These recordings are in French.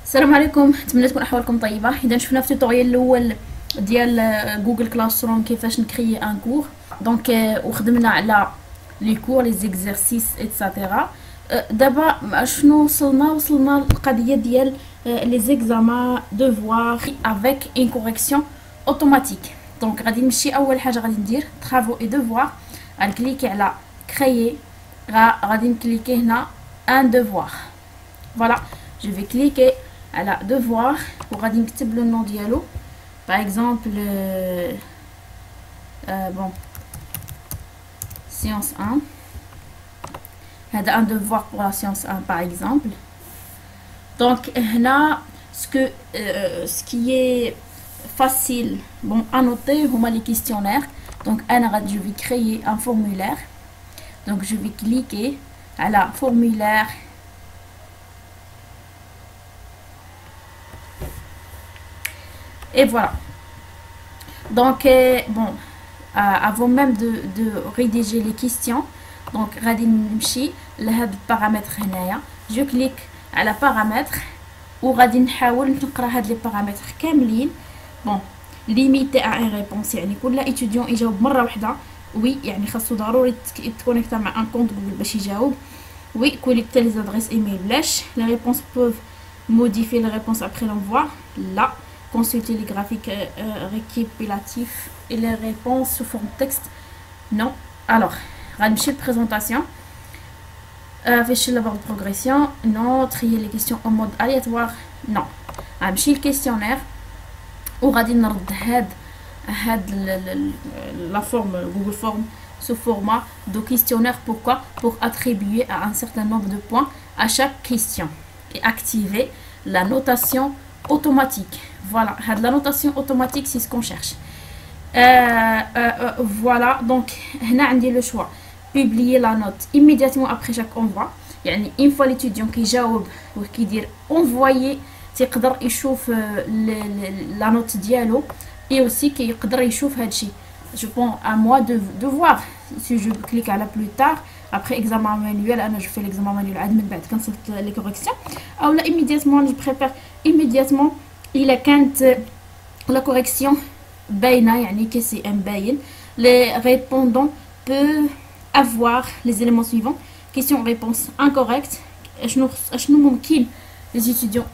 السلام عليكم، نتمنى تكون احوالكم طيبه. اذا شفنا في التوتوريال الاول ديال جوجل كلاس روم كيفاش نكريي ان كور دونك وخدمنا على لي كور لي زيكزارسيس ايتترا. دابا شنو وصلنا للقضيه ديال لي زيكزامان دوفوار افيك ان كوريكسيون اوتوماتيك. دونك غادي نمشي اول حاجه غادي ندير طرافو اي دوفوار، غنكليكي على كريي، غادي نكليكي هنا ان دوفوار. فوالا je vais cliquer à la devoir pour نكتب le nom dialo par exemple bon séance 1 هذا un devoir pour la séance 1 par exemple. Donc هنا ce qui est facile bon à noter هما les questionnaires. Donc je vais créer un formulaire, donc je vais cliquer à la formulaire. Et voilà. Donc, bon, avant même de rédiger les questions, donc, le paramètre, je clique à la paramètre ou les paramètres كاملين. Bon, limité à une réponse, يعني كل étudiant يجاوب مرة واحدة. Oui, يعني خاصو ضروري يتكونيكتا مع un compte Google باش يجاوب. Oui, collecter les adresses email بلاش. Les réponses peuvent modifier les réponses après l'envoi. Là. Consulter les graphiques récapitulatifs et les réponses sous forme texte. Non. Alors, rajouter présentation. Afficher la barre de progression. Non. Trier les questions en mode aléatoire. Non. Afficher le questionnaire. Ou rajouter la forme Google Form sous format de questionnaire. Pourquoi? Pour attribuer à un certain nombre de points à chaque question et activer la notation automatique. Voilà, la notation automatique, c'est ce qu'on cherche. Voilà, donc là on a le choix publier la note immédiatement après chaque envoi. يعني une fois l'étudiant qui جاوب ou qui dit envoyer تقدر يشوف la note ديالو et aussi qui يقدر يشوف هذا الشيء. Je prends à moi de voir si je clique à la plus tard après examen manuel. Je fais l'examen manuel من بعد كنصيفط les corrections ou là immédiatement. Je préfère immédiatement il a quand la correction باينه يعني كي سي ام باين. Les répondants peuvent avoir les éléments suivants: question réponse incorrecte. شنو ممكن les étudiants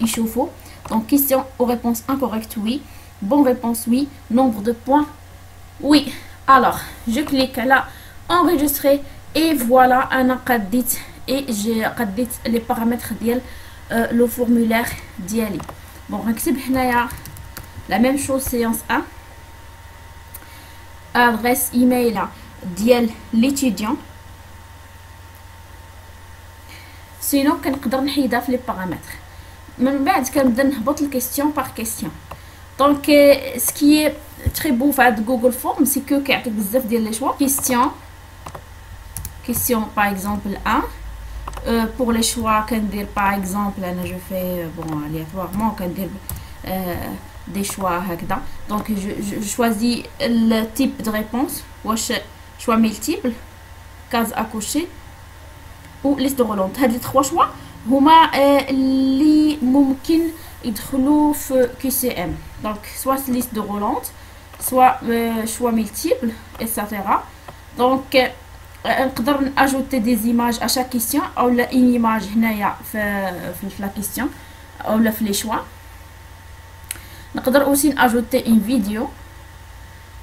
يشوفوا. Donc question aux réponses incorrectes oui, bonne réponse oui, nombre de points oui. Alors je clique là enregistrer et voilà انا قديت et j'ai قديت les paramètres ديال le formulaire ديالي. Bon, غنكتب هنايا la même chose séance 1 adresse email ديال l'étudiant. sinon كنقدر نحيدها في لي بارامتر. من بعد كنبدا نهبط الكيستيون باغ كيستيون. دونك ce qui est très beau في هاد جوجل فورم سي كو كيعطيك بزاف ديال لي شوا. question par exemple 1. Pour les choix كندير par exemple je fais bon aléatoirement كندير des choix هكذا. donc je choisis le type de réponse واش choix multiple, case à cocher ou liste de roulante. هاد les trois choix هما اللي ممكن يدخلوا في QCM. donc soit liste de roulante, soit choix multiple etc. donc نقدر ajouter des images à chaque question ou une image هنايا في la question ou في les choix. نقدر aussi ajouter une vidéo.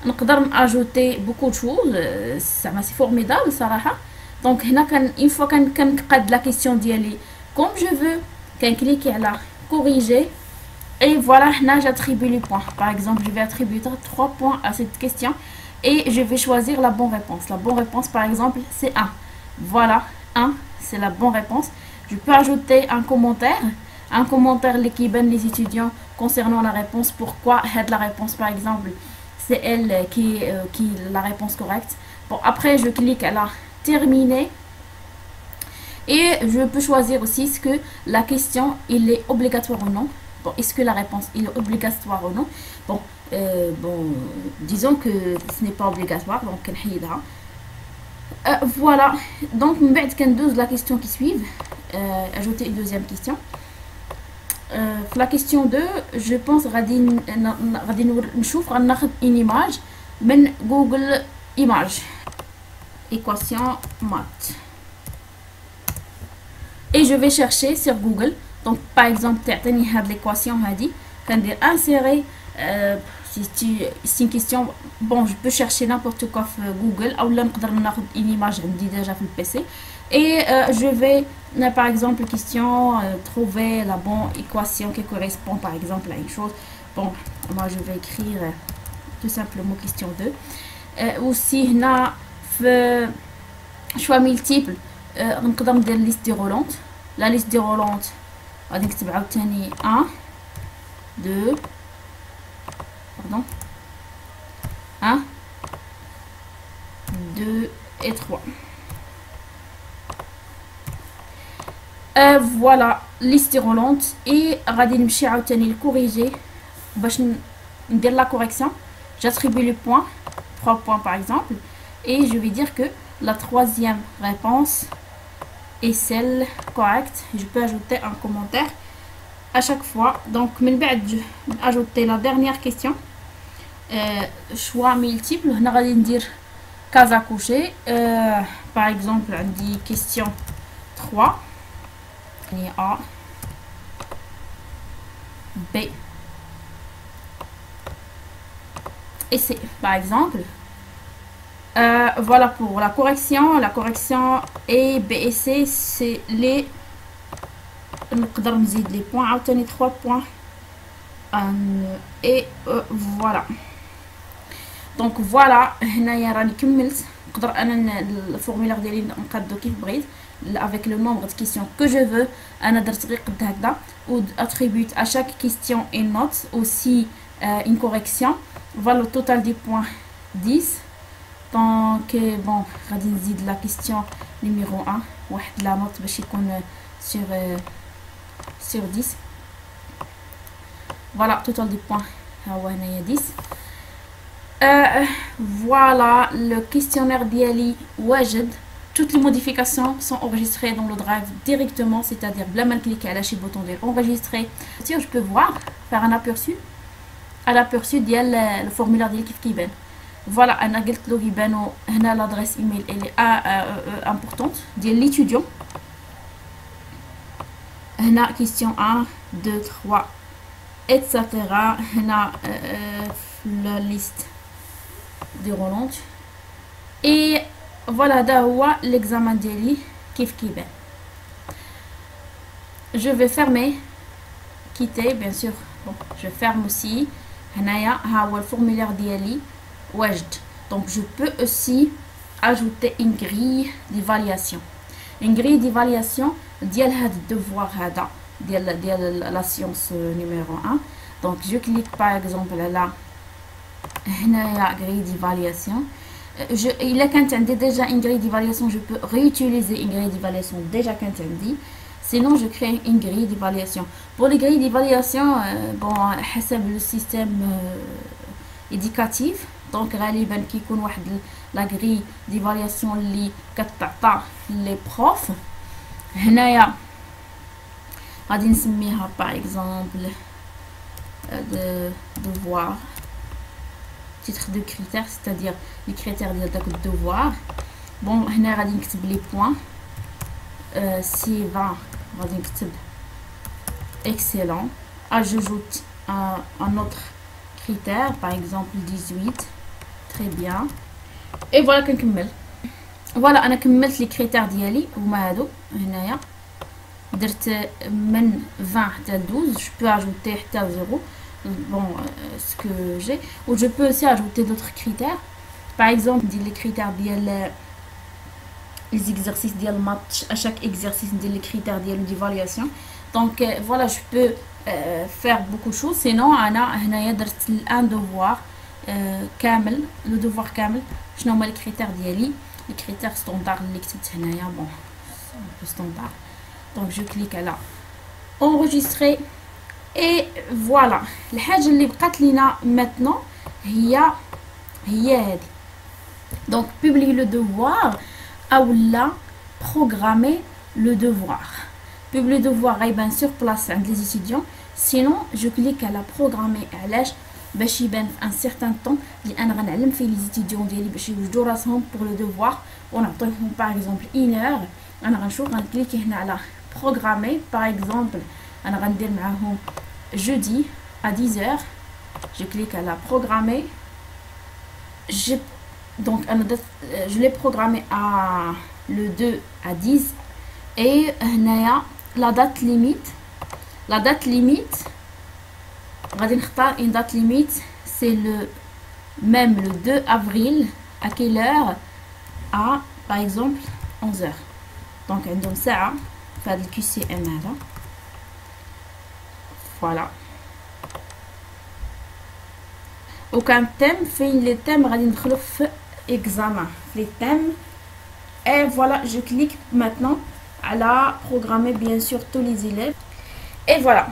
نقدر ajouter beaucoup de choses. c'est formidable صراحه. donc هنا une fois كنقاد la question ديالي comme je veux كنكليكي على corriger et voilà هنا j'attribue les points. par exemple je vais attribuer 3 points à cette question et je vais choisir la bonne réponse. La bonne réponse par exemple c'est 1. Voilà, 1 c'est la bonne réponse. Je peux ajouter un commentaire qui donne les étudiants concernant la réponse. Pourquoi la réponse par exemple c'est elle qui la réponse correcte. Bon, après je clique à la terminer et je peux choisir aussi ce que la question il est obligatoire ou non. Bon, est-ce que la réponse il est obligatoire ou non. Bon, disons que ce n'est pas obligatoire, donc voilà. Donc la question qui suit, ajouter une deuxième question. في la question 2 je pense غادي نشوف غناخد une image من Google Images équation maths et je vais chercher sur Google. Donc par exemple تعطيني هاد l'équation هادي كندير insérer. C'est une question, bon je peux chercher n'importe quoi sur Google ou là نقدر ناخد une image عندي déjà في le PC et je vais par exemple question trouver la bonne équation qui correspond par exemple à une chose. Bon moi je vais écrire tout simplement question 2. aussi هنا في choix multiple نقدر ندير liste déroulante. la liste déroulante غادي نكتب عاوتاني 1 2 pardon 1 2 et 3. Voilà liste déroulante et غادي نمشي عاوتاني corriger باش ندير la correction. J'attribue le point 3 points par exemple et je vais dire que la troisième réponse est celle correcte. Je peux ajouter un commentaire à chaque fois. Donc من بعد ajouter la dernière question. choix multiple هنا غادي ندير case à cocher. par exemple عندي question 3 يعني A B et C par exemple. Voilà pour la correction. La correction A, B et C c'est les نقدر نزيد les points عاوتاني 3 points et voilà. donc voilà هنايا راني كملت. نقدر انا الفورمولير ديالي نقادو كيف بغيت avec le nombre de questions que je veux. انا درت غير قد هكذا و attribute à chaque question une note aussi une correction. voilà le total des points 10. donc bon غادي نزيد la question numéro 1 واحد la note باش يكون sur 10. voilà total des points ها هو هنايا 10. voilà le questionnaire ديالي واجد. toutes les modifications sont enregistrées dans le drive directement, c'est-à-dire بلا ما نكليكي على شي بوطون ديال enregistrer. je peux voir faire un aperçu ديال الفورمولير ديال كيف كيبان. voilà انا قلت له يبانو هنا l'adresse email elle est importante ديال l'étudiant. هنا question 1 2 3 etc. هنا la liste déroulante et voilà هذا هو l'examen ديالي كيف كيبان. je vais fermer quitter bien sûr. bon je ferme aussi. هنايا ها هو الفورمولير ديالي واجد. donc je peux aussi ajouter une grille d'évaluation. une grille d'évaluation ديال هاد الدوفوار هذا ديال la science numéro 1. donc je clique par exemple على هنايا grille d'évaluation. إلا كانت عندي déjà une grille d'évaluation je peux réutiliser une grille d'évaluation déjà كانت عندي. sinon je crée une grille d'évaluation. pour les grilles d'évaluation bon حسب le système éducatif. donc غالبا كيكون واحد la grille d'évaluation اللي كتعطى les profs. هنايا غادي نسميها par exemple de devoir titre de critères, c'est-à-dire les critères ديال داك الدوفوار. bon هنا غادي نكتب لي بوين. سي 20 غادي نكتب excellent. j'ajoute un autre critère par exemple 18 très bien et voilà كنكمل. voilà انا كملت لي كريتير ديالي هما هادو. هنايا درت من 20 حتى 12. je peux ajouter حتى 0 bon ce que j'ai. ou je peux aussi ajouter d'autres critères par exemple les critères ديال les exercices ديال match. à chaque exercice ديال les critères ديال d'évaluation. donc voilà je peux faire beaucoup de choses. sinon انا هنايا درت un devoir كامل. le devoir كامل شنو هما les critères ديالي les critères standards اللي كتبت هنايا. bon un peu standard. donc je clique على enregistrer et voilà. الحاجه اللي بقات لينا maintenant هي هذه. donc publier le devoir ou là programmer le devoir. publier le devoir غيبان sur place عند les étudiants sinon je clique على programmer. علاش؟ باش يبان في ان certain temps اللي انا غنعلم فيه لي ستوديون ديالي باش يوجدوا راسهم pour le devoir ونعطيهم par exemple 1 heure. انا غنشوف غنكليكي هنا على programmer par exemple. انا غندير معاهم jeudi à 10 heures. je clique à la programmer. Donc je l'ai programmé à le 2 à 10 et la date limite. La date limite, غادي نختار une date limite, c'est même le 2 avril. À quelle heure? À par exemple 11 heures. Donc عندهم ساعة في هذا الQCM هذا. Voilà. وكان thème فين les thèmes غادي ندخلو في examen les thèmes. Et voilà, je clique maintenant à la programmer bien sûr tous les élèves. Et voilà.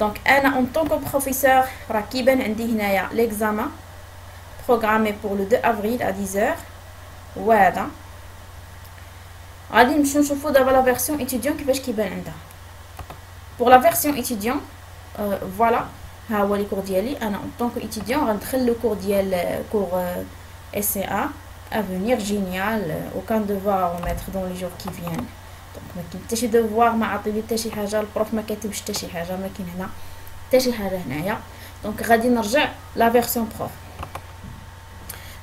Donc انا en tant que professeur راه كيبان عندي هنايا l'examen programmé pour le 2 avril à 10 heures. وهذا غادي نمشيو نشوفو دابا لا فيرسيون étudiant كيفاش كيبان عندها. pour la version étudiant voilà ها هو لي كور ديالي. انا en tant que étudiant غندخل لو كور ديال كور SCA à venir génial. aucun devoir à mettre dans les jours qui viennent. donc ما كاين حتى شي devoir ما عطي لي حتى شي حاجه. البروف ما كاتبش حتى شي حاجه. ما كاين هنا حتى شي حاجه هنايا. دونك غادي نرجع لا فيرسيون بروف.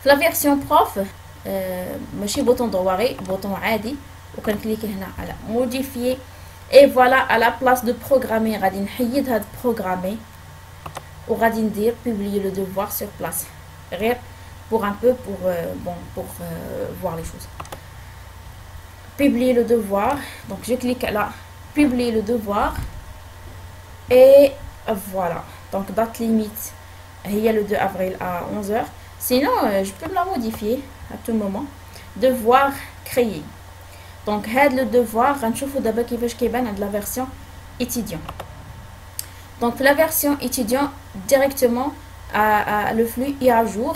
في لا فيرسيون بروف ماشي بوطون دواري بوطون عادي. وكنكليكي هنا على موديفيي. et voilà à la place de programmer غادي نحيد هاد programmer وغادي ندير publier le devoir sur place غير pour un peu pour voir les choses. publier le devoir. donc je clique là publier le devoir et voilà. donc date limite il y a le 2 avril à 11 heures. sinon je peux la modifier à tout moment. devoir créer. donc هاد le devoir غنشوفوا دابا كيفاش كيبان عند la version étudiant. donc la version étudiant directement le flux est à jour.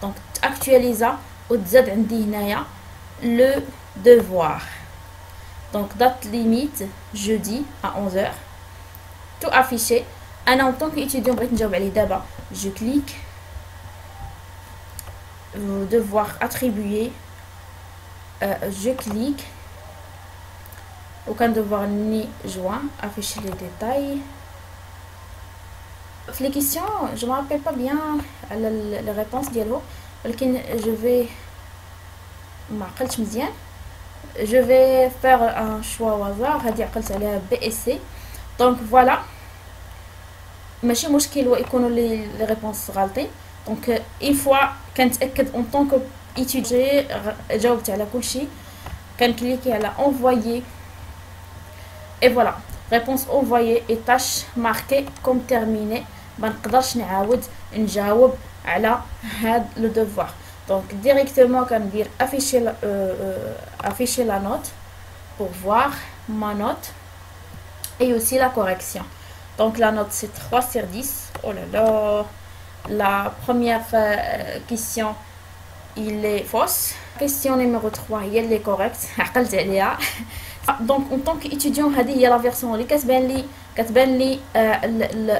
donc actualisa وتزاد عندي هنايا le devoir. donc date limite jeudi à 11 heures. tout affiché. انا en tant qu'étudiant بغيت نجاوب عليه دابا. je clique devoir attribuer. je clique وكان devoir ni joint afficher les détails. في les questions je me rappelle pas bien les réponses ديالو ولكن je vais ما عقلتش مزيان. je vais faire un choix au hasard. هذه عقلت عليها BSC. donc voilà ماشي مشكل ويكونوا لي ريبونس غالطين. دونك une fois كنتاكد en tant que étudiant جاوبت على كل شيء كنكليكي على envoyer. et voilà réponse envoyée et tâche marquée comme terminée. ما نقدرش نعاود نجاوب على هاد لو devoir. donc directement كندير afficher la note pour voir ma note et aussi la correction. donc la note c'est 3 sur 10. oh là là. la première question il est fausse. question numéro 3 هي اللي correcte عقلت عليها. donc en tant qu'étudiant هذه هي لا فيرسيون اللي كتبان لي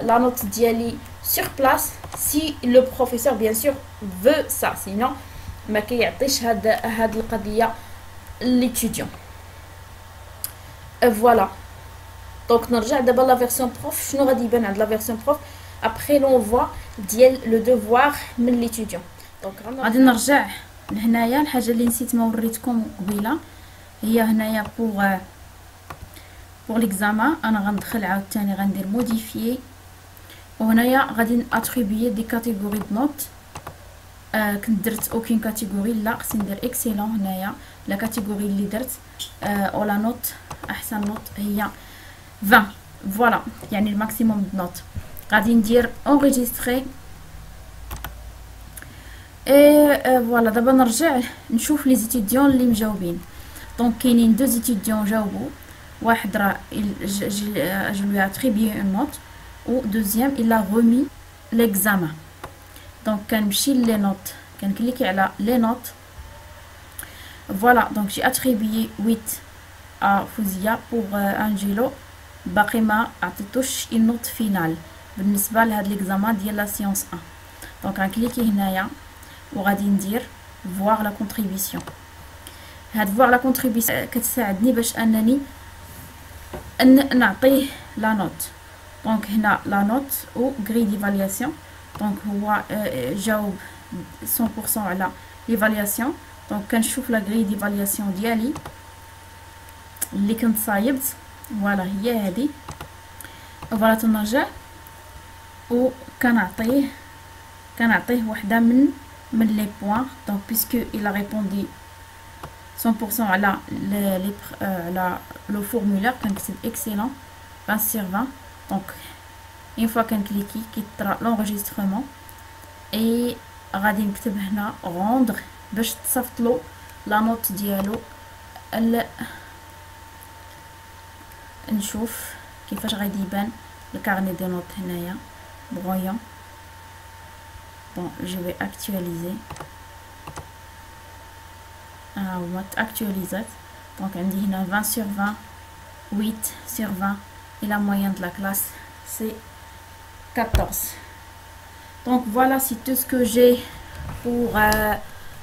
la note ديالي sur place si le professeur bien sûr veut ça. sinon ما كيعطيش هاد القضيه l'étudiant. voilà. donc نرجع دابا لا فيرسيون بروف. شنو غادي يبان عند لا فيرسيون بروف après l'envoi ديال لو devoir من l'étudiant. donc غادي نرجع لهنايا. الحاجه اللي نسيت ما وريتكم قبيله هي هنايا pour l'examen. انا غندخل عاوتاني غندير موديفيي وهنايا غادي اتريبيي دي كاتيجوري د نوت. كنت درت اوكين كاتيجوري لا خصني ندير اكسيلون. هنايا لا كاتيجوري اللي درت او لا نوت احسن نوت هي 20. فوالا يعني الماكسيموم د نوت. غادي ندير انريجستري. اي فوالا دابا نرجع نشوف لي ستوديون اللي مجاوبين. دونك كاينين دو ستوديون جاوبوا. واحد راه je lui ai attribué une note ou deuxième il a remis l'examen. donc كنمشي لي نوت كنكليكي على لي نوت. voilà donc j'ai attribué 8 à Fouzia pour Angelo باقي ما عطيتوش النوت فينال بالنسبه لهاد ليكزامان ديال لا سيونس 1. دونك غنكليكي هنايا وغادي ندير فوار لا كونطريبيسيون. هاد فوار لا كونطريبيسيون كتساعدني باش انني نعطيه لا نوت. دونك هنا لا نوت و غري ديفالياسيون. دونك هو جاوب 100% على ليفالياسيون. دونك كنشوف لا غري ديفالياسيون ديالي اللي كنت صايبت، فوالا هي هذه. فوالا تنرجع و كنعطيه وحده من لي بوين. دونك بيسكو il a répondu 100% على على لو فورمولير كنكتب اكسيلون 20 sur 20. دونك اون فوا كنكليكي كيطرا لونغيسترمون اي غادي نكتب هنا روندر باش تصيفطلو لا نوت ديالو. نشوف كيفاش غادي يبان الكارني دي نوت هنايا بغويون. بون جو في اكtualiser. هما تاكtualisات. دونك عندي هنا 20 sur 20 8 sur 20 et la moyenne de la classe c'est 14. Donc voilà, c'est tout ce que j'ai pour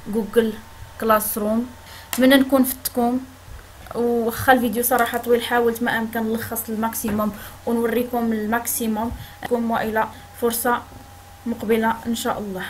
Google Classroom. نتمنى نكون فتكم، وخا الفيديو صراحه طويل حاولت ما امكن نلخص الماكسيموم ونوريكم الماكسيموم. والى فرصه مقبله ان شاء الله.